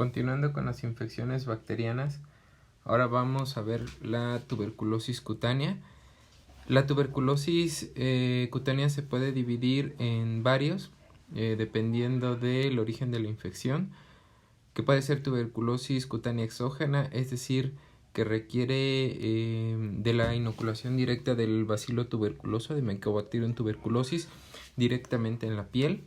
Continuando con las infecciones bacterianas, ahora vamos a ver la tuberculosis cutánea. La tuberculosis cutánea se puede dividir en varios, dependiendo del origen de la infección, que puede ser tuberculosis cutánea exógena, es decir, que requiere de la inoculación directa del bacilo tuberculoso, de Mycobacterium tuberculosis, directamente en la piel.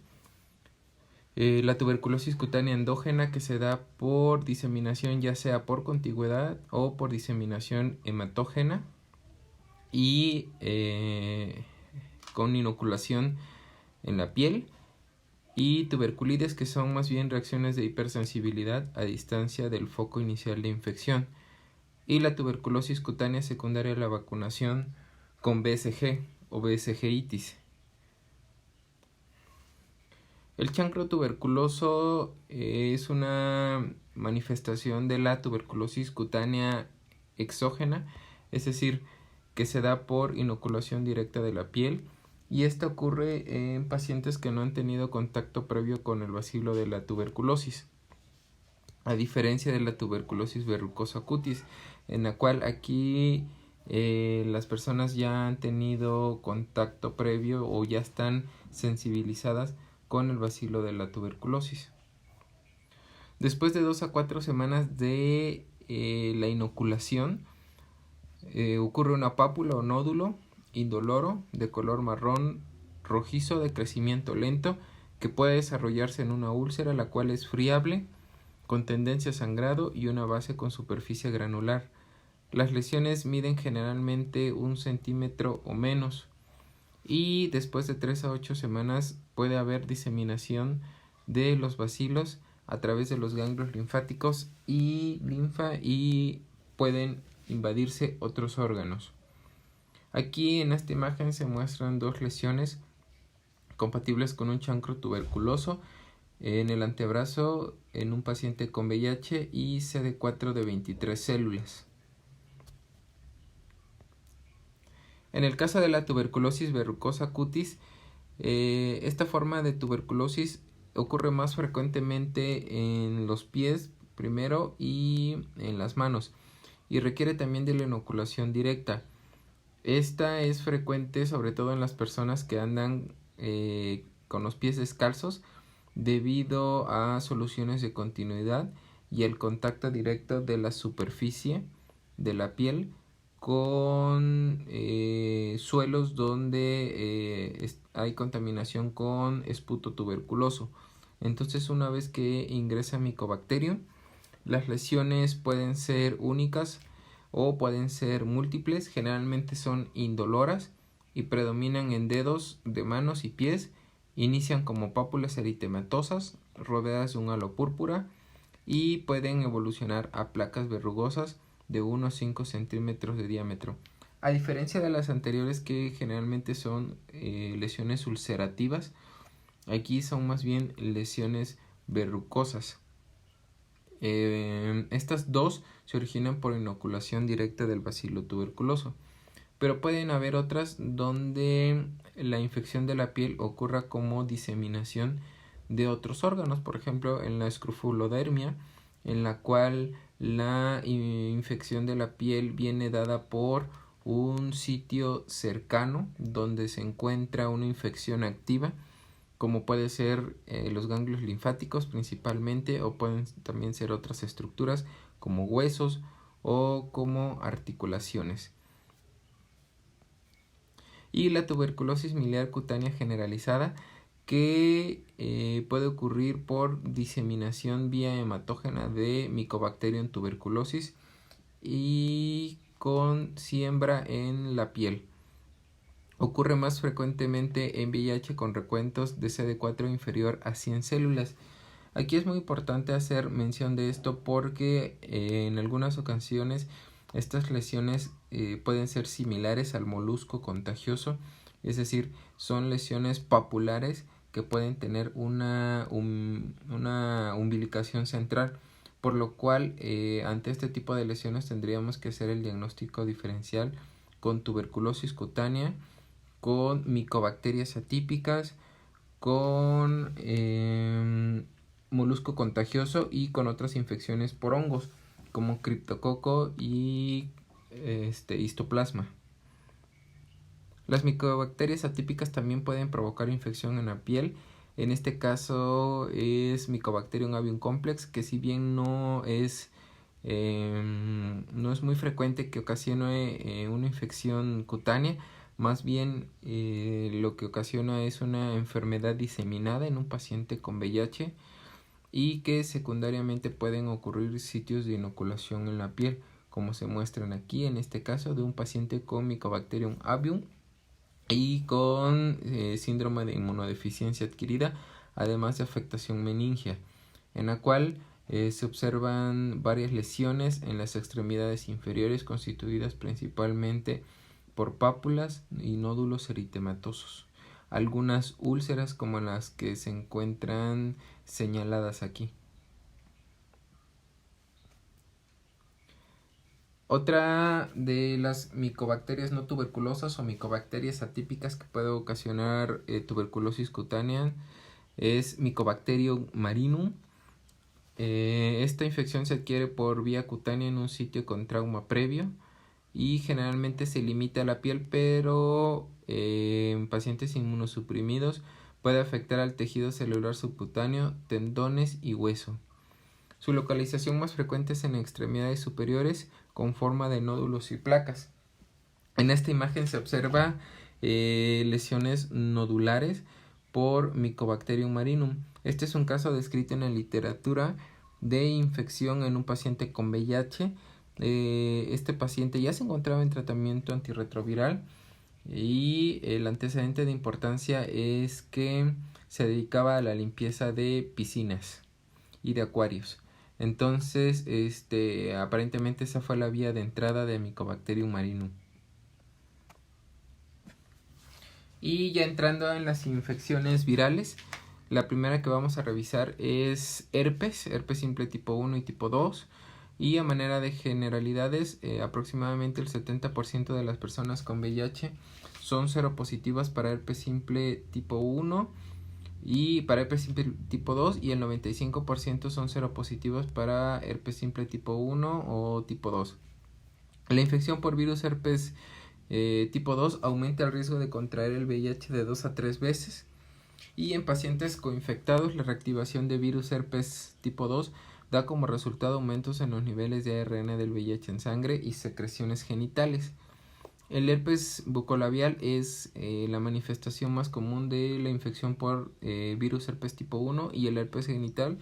La tuberculosis cutánea endógena, que se da por diseminación ya sea por contigüedad o por diseminación hematógena y con inoculación en la piel. Y tuberculides, que son más bien reacciones de hipersensibilidad a distancia del foco inicial de infección. Y la tuberculosis cutánea secundaria a la vacunación con BCG o BCG-itis. El chancro tuberculoso es una manifestación de la tuberculosis cutánea exógena, es decir, que se da por inoculación directa de la piel, y esta ocurre en pacientes que no han tenido contacto previo con el bacilo de la tuberculosis, a diferencia de la tuberculosis verrucosa cutis, en la cual aquí las personas ya han tenido contacto previo o ya están sensibilizadas con el bacilo de la tuberculosis. Después de 2 a 4 semanas de la inoculación, ocurre una pápula o nódulo indoloro de color marrón rojizo de crecimiento lento que puede desarrollarse en una úlcera, la cual es friable, con tendencia a sangrado y una base con superficie granular. Las lesiones miden generalmente 1 centímetro o menos. Y después de 3 a 8 semanas puede haber diseminación de los bacilos a través de los ganglios linfáticos y linfa, y pueden invadirse otros órganos. Aquí en esta imagen se muestran 2 lesiones compatibles con un chancro tuberculoso en el antebrazo en un paciente con VIH y CD4 de 23 células. En el caso de la tuberculosis verrucosa cutis, esta forma de tuberculosis ocurre más frecuentemente en los pies primero y en las manos, y requiere también de la inoculación directa. Esta es frecuente sobre todo en las personas que andan con los pies descalzos, debido a soluciones de continuidad y el contacto directo de la superficie de la piel con suelos donde hay contaminación con esputo tuberculoso. Entonces, una vez que ingresa Mycobacterium, las lesiones pueden ser únicas o pueden ser múltiples. Generalmente son indoloras y predominan en dedos de manos y pies. Inician como pápulas eritematosas rodeadas de un halo púrpura y pueden evolucionar a placas verrugosas de 1 a 5 centímetros de diámetro. A diferencia de las anteriores, que generalmente son lesiones ulcerativas, aquí son más bien lesiones verrucosas. Estas dos se originan por inoculación directa del bacilo tuberculoso, pero pueden haber otras donde la infección de la piel ocurra como diseminación de otros órganos, por ejemplo en la escrofulodermia, en la cual la infección de la piel viene dada por un sitio cercano donde se encuentra una infección activa, como puede ser los ganglios linfáticos principalmente, o pueden también ser otras estructuras como huesos o como articulaciones. Y la tuberculosis miliar cutánea generalizada, que puede ocurrir por diseminación vía hematógena de Mycobacterium tuberculosis y con siembra en la piel. Ocurre más frecuentemente en VIH con recuentos de CD4 inferior a 100 células. Aquí es muy importante hacer mención de esto porque en algunas ocasiones estas lesiones pueden ser similares al molusco contagioso, es decir, son lesiones papulares que pueden tener una umbilicación central, por lo cual ante este tipo de lesiones tendríamos que hacer el diagnóstico diferencial con tuberculosis cutánea, con micobacterias atípicas, con moluscos molusco contagioso y con otras infecciones por hongos como criptococo y histoplasma. Las micobacterias atípicas también pueden provocar infección en la piel. En este caso es Mycobacterium avium complex, que si bien no es muy frecuente que ocasione una infección cutánea, más bien lo que ocasiona es una enfermedad diseminada en un paciente con VIH y que secundariamente pueden ocurrir sitios de inoculación en la piel, como se muestran aquí en este caso de un paciente con Mycobacterium avium y con síndrome de inmunodeficiencia adquirida, además de afectación meningia, en la cual se observan varias lesiones en las extremidades inferiores constituidas principalmente por pápulas y nódulos eritematosos. Algunas úlceras como las que se encuentran señaladas aquí. Otra de las micobacterias no tuberculosas o micobacterias atípicas que puede ocasionar tuberculosis cutánea es Mycobacterium marinum. Esta infección se adquiere por vía cutánea en un sitio con trauma previo y generalmente se limita a la piel, pero en pacientes inmunosuprimidos puede afectar al tejido celular subcutáneo, tendones y hueso. Su localización más frecuente es en extremidades superiores con forma de nódulos y placas. En esta imagen se observa lesiones nodulares por Mycobacterium marinum. Este es un caso descrito en la literatura de infección en un paciente con VIH. Este paciente ya se encontraba en tratamiento antirretroviral y el antecedente de importancia es que se dedicaba a la limpieza de piscinas y de acuarios. Entonces, aparentemente esa fue la vía de entrada de Mycobacterium marinum. Y ya entrando en las infecciones virales, la primera que vamos a revisar es herpes simple tipo 1 y tipo 2. Y a manera de generalidades, aproximadamente el 70% de las personas con VIH son seropositivas para herpes simple tipo 1 y para herpes simple tipo 2, y el 95% son seropositivos para herpes simple tipo 1 o tipo 2. La infección por virus herpes tipo 2 aumenta el riesgo de contraer el VIH de 2 a 3 veces, y en pacientes coinfectados la reactivación de virus herpes tipo 2 da como resultado aumentos en los niveles de ARN del VIH en sangre y secreciones genitales. El herpes bucolabial es la manifestación más común de la infección por virus herpes tipo 1, y el herpes genital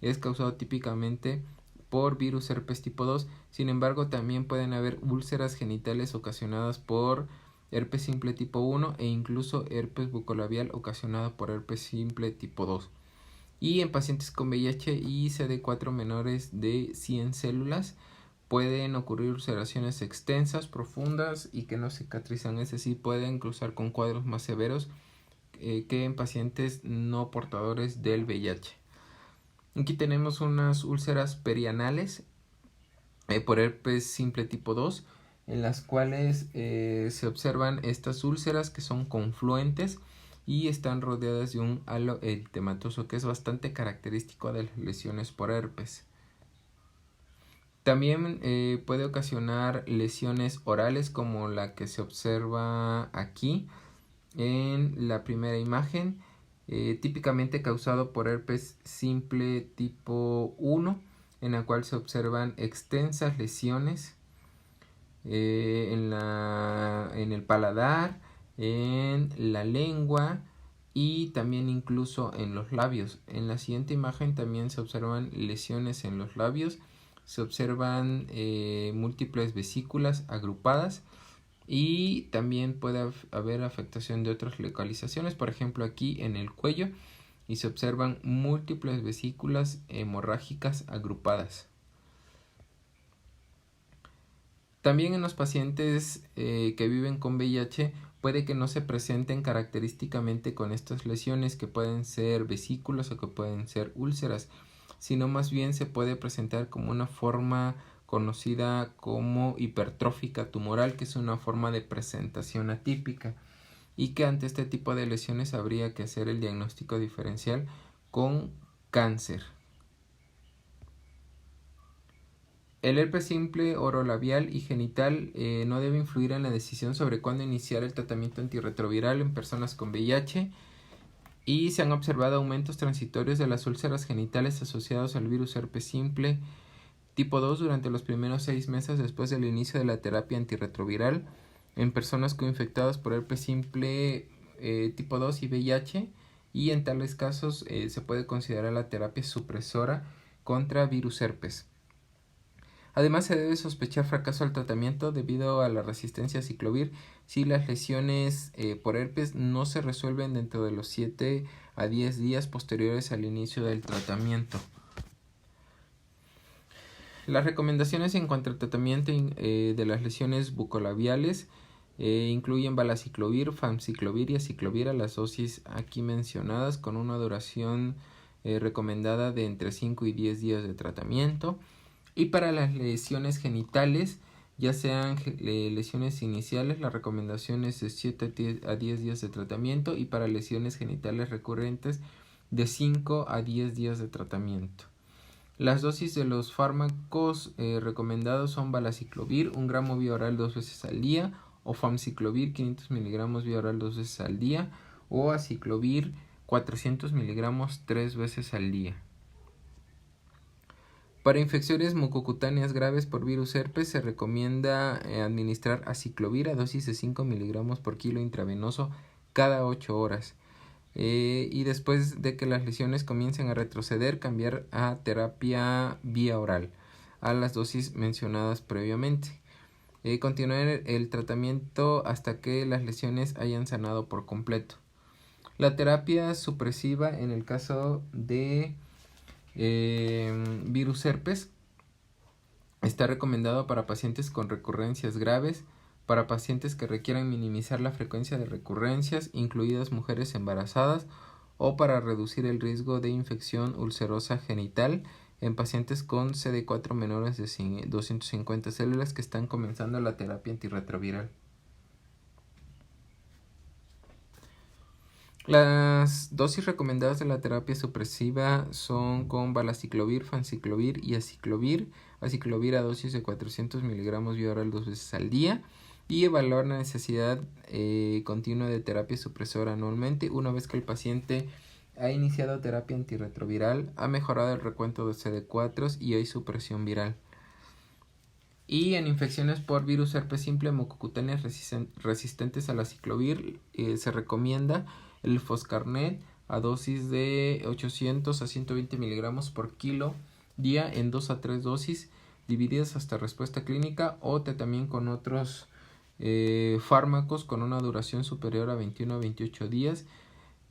es causado típicamente por virus herpes tipo 2. Sin embargo, también pueden haber úlceras genitales ocasionadas por herpes simple tipo 1 e incluso herpes bucolabial ocasionado por herpes simple tipo 2. Y en pacientes con VIH y CD4 menores de 100 células pueden ocurrir ulceraciones extensas, profundas y que no cicatrizan, es decir, pueden cruzar con cuadros más severos que en pacientes no portadores del VIH. Aquí tenemos unas úlceras perianales por herpes simple tipo 2, en las cuales se observan estas úlceras que son confluentes y están rodeadas de un halo eritematoso, que es bastante característico de las lesiones por herpes. También puede ocasionar lesiones orales como la que se observa aquí en la primera imagen, típicamente causado por herpes simple tipo 1, en la cual se observan extensas lesiones en el paladar, en la lengua y también incluso en los labios. En la siguiente imagen también se observan lesiones en los labios, se observan múltiples vesículas agrupadas y también puede haber afectación de otras localizaciones, por ejemplo aquí en el cuello, y se observan múltiples vesículas hemorrágicas agrupadas. También en los pacientes que viven con VIH puede que no se presenten característicamente con estas lesiones, que pueden ser vesículas o que pueden ser úlceras, sino más bien se puede presentar como una forma conocida como hipertrófica tumoral, que es una forma de presentación atípica, y que ante este tipo de lesiones habría que hacer el diagnóstico diferencial con cáncer. El herpes simple, orolabial y genital no debe influir en la decisión sobre cuándo iniciar el tratamiento antirretroviral en personas con VIH, y se han observado aumentos transitorios de las úlceras genitales asociados al virus herpes simple tipo 2 durante los primeros 6 meses después del inicio de la terapia antirretroviral en personas co-infectadas por herpes simple tipo 2 y VIH, y en tales casos se puede considerar la terapia supresora contra virus herpes. Además, se debe sospechar fracaso al tratamiento debido a la resistencia a ciclovir si las lesiones por herpes no se resuelven dentro de los 7 a 10 días posteriores al inicio del tratamiento. Las recomendaciones en cuanto al tratamiento de las lesiones bucolabiales incluyen valaciclovir, famciclovir y aciclovir a las dosis aquí mencionadas, con una duración recomendada de entre 5 y 10 días de tratamiento. Y para las lesiones genitales, ya sean lesiones iniciales, la recomendación es de 7 a 10 días de tratamiento, y para lesiones genitales recurrentes de 5 a 10 días de tratamiento. Las dosis de los fármacos recomendados son valaciclovir 1 gramo vía oral 2 veces al día, o famciclovir 500 miligramos vía oral 2 veces al día, o aciclovir 400 miligramos 3 veces al día. Para infecciones mucocutáneas graves por virus herpes se recomienda administrar aciclovir a dosis de 5 miligramos por kilo intravenoso cada 8 horas. Y después de que las lesiones comiencen a retroceder, cambiar a terapia vía oral a las dosis mencionadas previamente. Continuar el tratamiento hasta que las lesiones hayan sanado por completo. La terapia supresiva en el caso de virus herpes está recomendado para pacientes con recurrencias graves, para pacientes que requieran minimizar la frecuencia de recurrencias, incluidas mujeres embarazadas, o para reducir el riesgo de infección ulcerosa genital en pacientes con CD4 menores de 250 células que están comenzando la terapia antirretroviral. Las dosis recomendadas de la terapia supresiva son con valaciclovir, famciclovir y aciclovir. Aciclovir a dosis de 400 miligramos vía oral 2 veces al día, y evaluar la necesidad continua de terapia supresora anualmente una vez que el paciente ha iniciado terapia antirretroviral, ha mejorado el recuento de CD4 y hay supresión viral. Y en infecciones por virus herpes simple mucocutáneas resistentes al aciclovir se recomienda el Foscarnet a dosis de 800 a 120 miligramos por kilo día en 2 a 3 dosis divididas hasta respuesta clínica, o también con otros fármacos con una duración superior a 21 a 28 días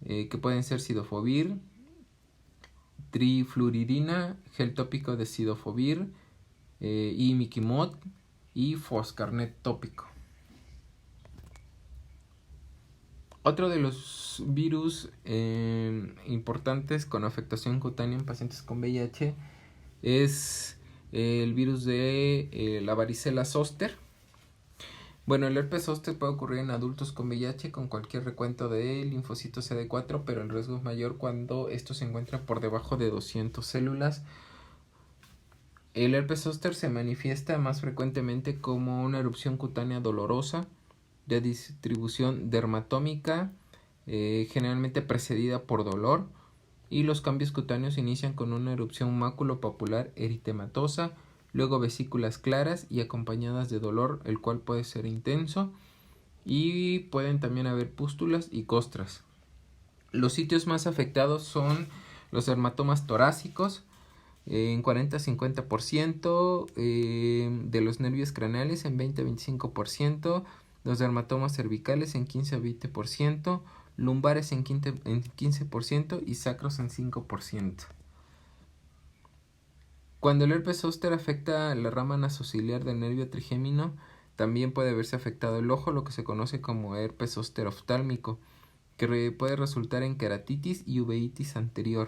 que pueden ser sidofovir, trifluridina, gel tópico de sidofovir, imiquimod y Foscarnet tópico. Otro de los virus importantes con afectación cutánea en pacientes con VIH es el virus de la varicela zoster. Bueno, el herpes zóster puede ocurrir en adultos con VIH con cualquier recuento de linfocitos CD4, pero el riesgo es mayor cuando estos se encuentran por debajo de 200 células. El herpes zóster se manifiesta más frecuentemente como una erupción cutánea dolorosa de distribución dermatómica, generalmente precedida por dolor, y los cambios cutáneos inician con una erupción maculopapular eritematosa, luego vesículas claras y acompañadas de dolor, el cual puede ser intenso, y pueden también haber pústulas y costras. Los sitios más afectados son los dermatomas torácicos, en 40-50%, de los nervios craneales en 20-25%, los dermatomas cervicales en 15-20%, lumbares en 15% y sacros en 5%. Cuando el herpes zóster afecta la rama nasociliar del nervio trigémino, también puede verse afectado el ojo, lo que se conoce como herpes zóster oftálmico, que puede resultar en queratitis y uveitis anterior.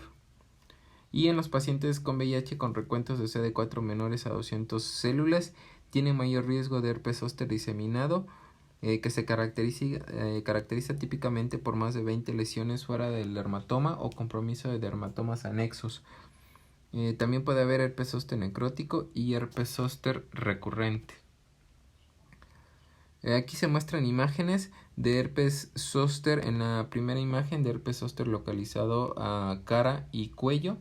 Y en los pacientes con VIH con recuentos de CD4 menores a 200 células, tiene mayor riesgo de herpes zóster diseminado, que se caracteriza típicamente por más de 20 lesiones fuera del dermatoma o compromiso de dermatomas anexos. También puede haber herpes zóster necrótico y herpes zóster recurrente. Aquí se muestran imágenes de herpes zóster. En la primera imagen de herpes zóster localizado a cara y cuello,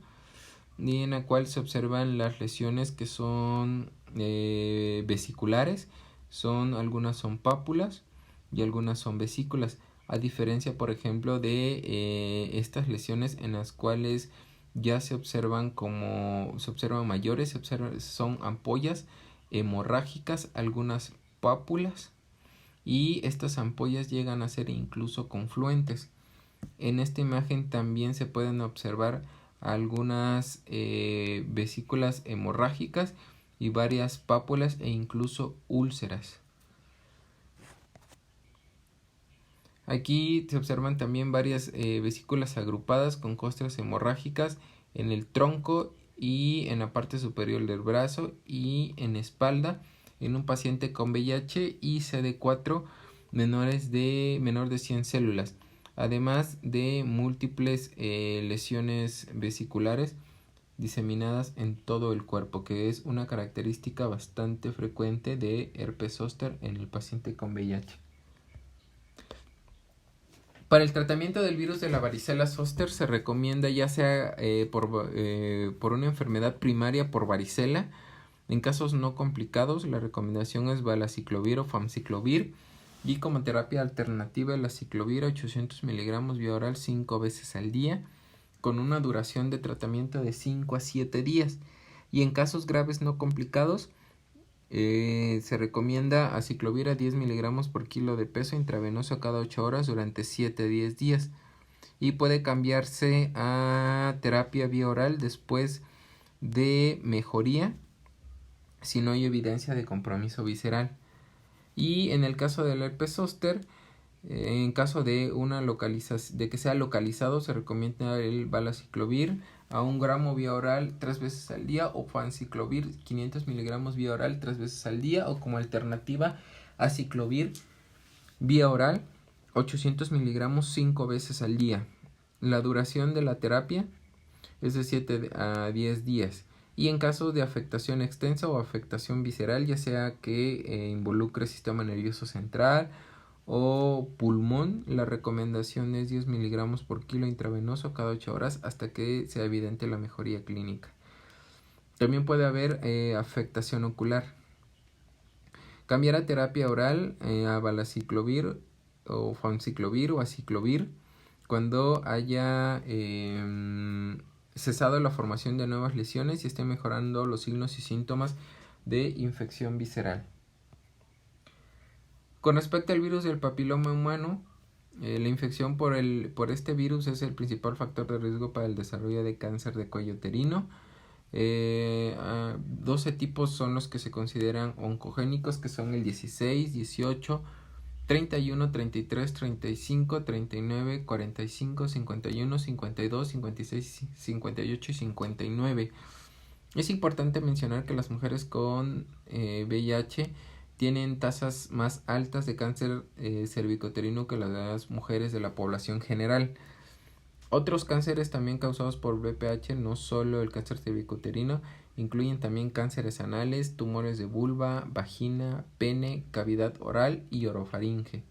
y en la cual se observan las lesiones que son vesiculares. Algunas son pápulas y algunas son vesículas, a diferencia, por ejemplo, de estas lesiones en las cuales ya se observan mayores, son ampollas hemorrágicas, algunas pápulas, y estas ampollas llegan a ser incluso confluentes. En esta imagen también se pueden observar algunas vesículas hemorrágicas y varias pápulas e incluso úlceras. Aquí se observan también varias vesículas agrupadas con costras hemorrágicas en el tronco y en la parte superior del brazo y en espalda en un paciente con VIH y CD4 menor de 100 células, además de múltiples lesiones vesiculares diseminadas en todo el cuerpo, que es una característica bastante frecuente de herpes zóster en el paciente con VIH. Para el tratamiento del virus de la varicela zóster se recomienda ya sea por una enfermedad primaria por varicela. En casos no complicados, la recomendación es valaciclovir o famciclovir, y como terapia alternativa el aciclovir 800 miligramos vía oral 5 veces al día, con una duración de tratamiento de 5 a 7 días. Y en casos graves no complicados, se recomienda aciclovir a 10 miligramos por kilo de peso intravenoso cada 8 horas durante 7 a 10 días. Y puede cambiarse a terapia vía oral después de mejoría si no hay evidencia de compromiso visceral. Y en el caso del herpes zóster, en caso de que sea localizado, se recomienda el valaciclovir a 1 gramo vía oral 3 veces al día, o famciclovir 500 miligramos vía oral 3 veces al día, o como alternativa aciclovir vía oral 800 miligramos 5 veces al día. La duración de la terapia es de 7 a 10 días. Y en caso de afectación extensa o afectación visceral, ya sea que involucre sistema nervioso central o pulmón, la recomendación es 10 miligramos por kilo intravenoso cada 8 horas hasta que sea evidente la mejoría clínica. También puede haber afectación ocular. Cambiar a terapia oral a valaciclovir o famciclovir o aciclovir cuando haya cesado la formación de nuevas lesiones y esté mejorando los signos y síntomas de infección visceral. Con respecto al virus del papiloma humano, la infección por este virus es el principal factor de riesgo para el desarrollo de cáncer de cuello uterino. 12 tipos son los que se consideran oncogénicos, que son el 16, 18, 31, 33, 35, 39, 45, 51, 52, 56, 58 y 59. Es importante mencionar que las mujeres con VIH tienen tasas más altas de cáncer cervicuterino que las mujeres de la población general. Otros cánceres también causados por VPH, no solo el cáncer cervicuterino, incluyen también cánceres anales, tumores de vulva, vagina, pene, cavidad oral y orofaringe,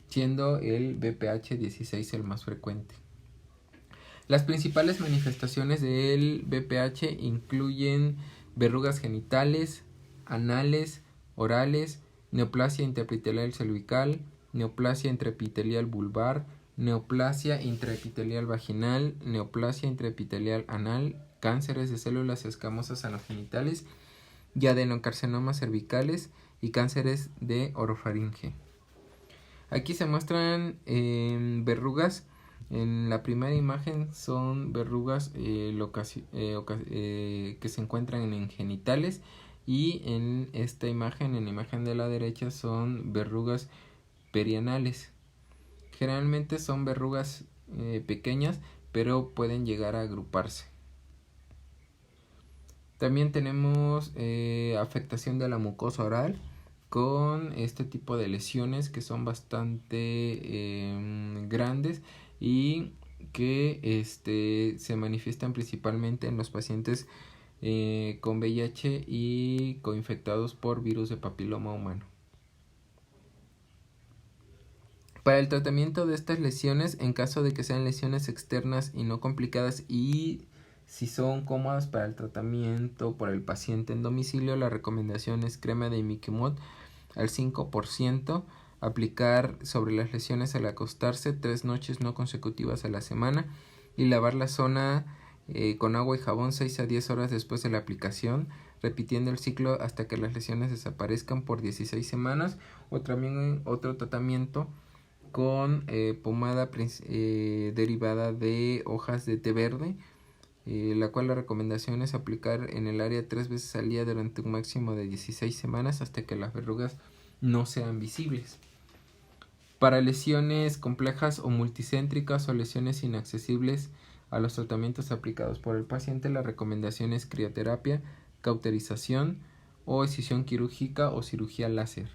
siendo el VPH 16 el más frecuente. Las principales manifestaciones del VPH incluyen verrugas genitales, anales, orales, neoplasia intraepitelial cervical, neoplasia intraepitelial vulvar, neoplasia intraepitelial vaginal, neoplasia intraepitelial anal, cánceres de células escamosas anogenitales y adenocarcinomas cervicales y cánceres de orofaringe. Aquí se muestran verrugas. En la primera imagen son verrugas que se encuentran en genitales, y en esta imagen, en la imagen de la derecha, son verrugas perianales. Generalmente son verrugas pequeñas, pero pueden llegar a agruparse. También tenemos afectación de la mucosa oral con este tipo de lesiones que son bastante grandes y que se manifiestan principalmente en los pacientes con VIH y coinfectados por virus de papiloma humano. Para el tratamiento de estas lesiones, en caso de que sean lesiones externas y no complicadas y si son cómodas para el tratamiento por el paciente en domicilio, la recomendación es crema de imiquimod al 5%, aplicar sobre las lesiones al acostarse 3 noches no consecutivas a la semana y lavar la zona con agua y jabón 6 a 10 horas después de la aplicación, repitiendo el ciclo hasta que las lesiones desaparezcan por 16 semanas. O también otro tratamiento con pomada derivada de hojas de té verde, la cual la recomendación es aplicar en el área 3 veces al día durante un máximo de 16 semanas hasta que las verrugas no sean visibles. Para lesiones complejas o multicéntricas o lesiones inaccesibles a los tratamientos aplicados por el paciente, la recomendación es crioterapia, cauterización o escisión quirúrgica o cirugía láser.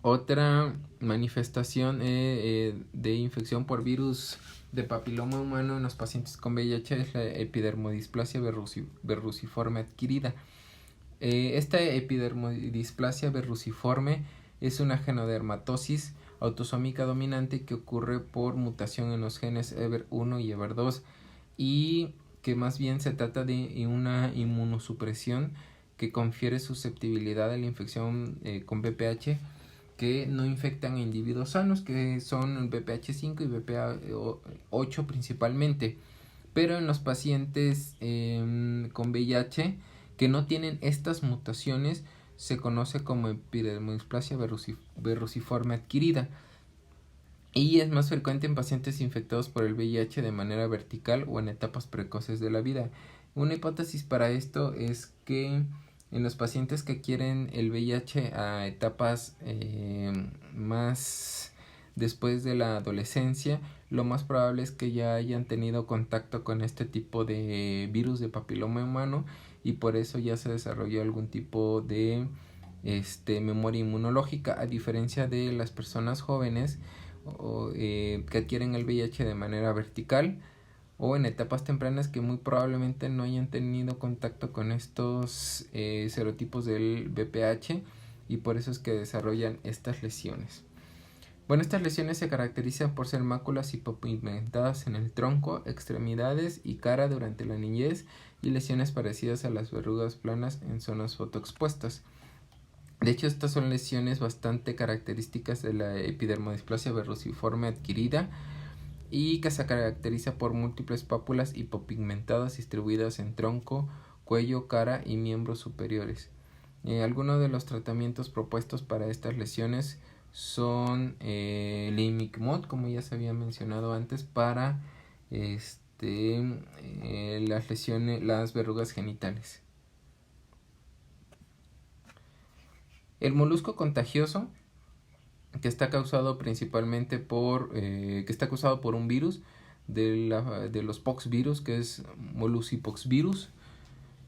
Otra manifestación de infección por virus de papiloma humano en los pacientes con VIH es la epidermodisplasia verruciforme adquirida. Esta epidermodisplasia verruciforme es una genodermatosis autosómica dominante que ocurre por mutación en los genes EBER1 y EBER2 y que más bien se trata de una inmunosupresión que confiere susceptibilidad a la infección con VPH que no infectan a individuos sanos, que son el VPH5 y VPH8 principalmente. Pero en los pacientes con VIH que no tienen estas mutaciones se conoce como epidermodisplasia verruciforme adquirida y es más frecuente en pacientes infectados por el VIH de manera vertical o en etapas precoces de la vida. Una hipótesis para esto es que en los pacientes que adquieren el VIH a etapas más después de la adolescencia, lo más probable es que ya hayan tenido contacto con este tipo de virus de papiloma humano y por eso ya se desarrolló algún tipo de memoria inmunológica, a diferencia de las personas jóvenes que adquieren el VIH de manera vertical o en etapas tempranas que muy probablemente no hayan tenido contacto con estos serotipos del VPH y por eso es que desarrollan estas lesiones. Bueno, estas lesiones se caracterizan por ser máculas hipopigmentadas en el tronco, extremidades y cara durante la niñez y lesiones parecidas a las verrugas planas en zonas fotoexpuestas. De hecho, estas son lesiones bastante características de la epidermodisplasia verruciforme adquirida y que se caracteriza por múltiples pápulas hipopigmentadas distribuidas en tronco, cuello, cara y miembros superiores. Algunos de los tratamientos propuestos para estas lesiones son el imiquimod, como ya se había mencionado antes, para las lesiones, las verrugas genitales. El molusco contagioso, que está causado principalmente por un virus de los poxvirus, que es Molluscipoxvirus,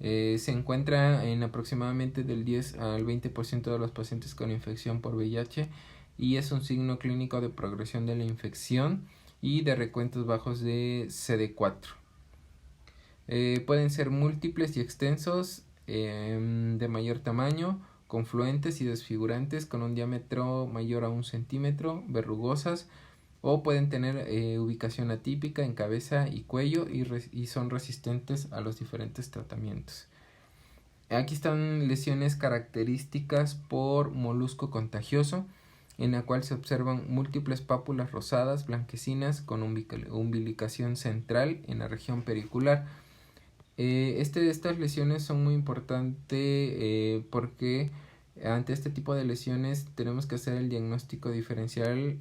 se encuentra en aproximadamente del 10 al 20% de los pacientes con infección por VIH y es un signo clínico de progresión de la infección y de recuentos bajos de CD4. Pueden ser múltiples y extensos, de mayor tamaño, confluentes y desfigurantes con un diámetro mayor a 1 centímetro, verrugosas, o pueden tener ubicación atípica en cabeza y cuello y son resistentes a los diferentes tratamientos. Aquí están lesiones características por molusco contagioso, en la cual se observan múltiples pápulas rosadas blanquecinas con umbilicación central en la región pericular. Estas lesiones son muy importantes porque ante este tipo de lesiones tenemos que hacer el diagnóstico diferencial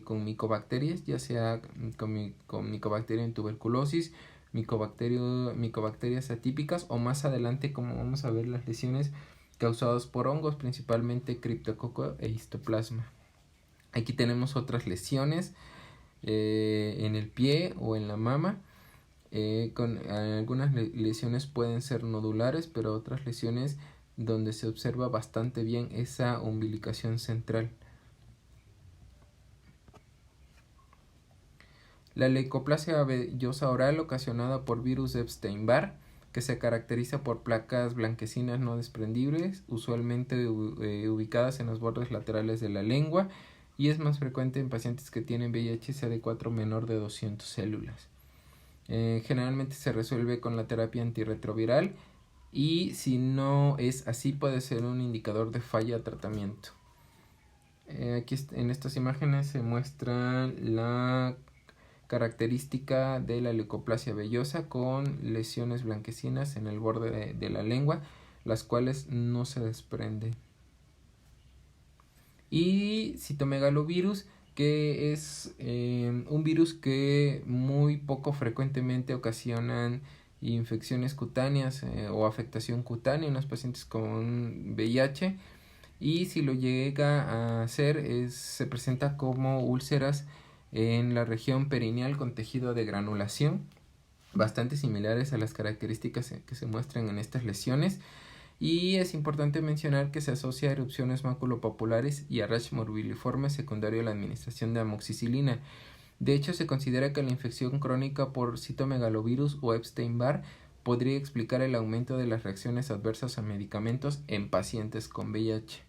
con micobacterias, ya sea con Mycobacterium tuberculosis, micobacterias atípicas o más adelante, como vamos a ver, las lesiones causadas por hongos, principalmente Cryptococcus e Histoplasma. Aquí tenemos otras lesiones en el pie o en la mama. Algunas lesiones pueden ser nodulares, pero otras lesiones donde se observa bastante bien esa umbilicación central. La leucoplasia vellosa oral ocasionada por virus de Epstein-Barr, que se caracteriza por placas blanquecinas no desprendibles, usualmente ubicadas en los bordes laterales de la lengua, y es más frecuente en pacientes que tienen VIH CD4 menor de 200 células. Generalmente se resuelve con la terapia antirretroviral y si no es así puede ser un indicador de falla de tratamiento. Aquí en estas imágenes se muestra la característica de la leucoplasia vellosa con lesiones blanquecinas en el borde de la lengua, las cuales no se desprenden. Y citomegalovirus, que es un virus que muy poco frecuentemente ocasionan infecciones cutáneas o afectación cutánea en los pacientes con VIH, y si lo llega a hacer se presenta como úlceras en la región perineal con tejido de granulación, bastante similares a las características que se muestran en estas lesiones. Y es importante mencionar que se asocia a erupciones maculopapulares y a rash morbilliforme secundario a la administración de amoxicilina. De hecho, se considera que la infección crónica por citomegalovirus o Epstein-Barr podría explicar el aumento de las reacciones adversas a medicamentos en pacientes con VIH.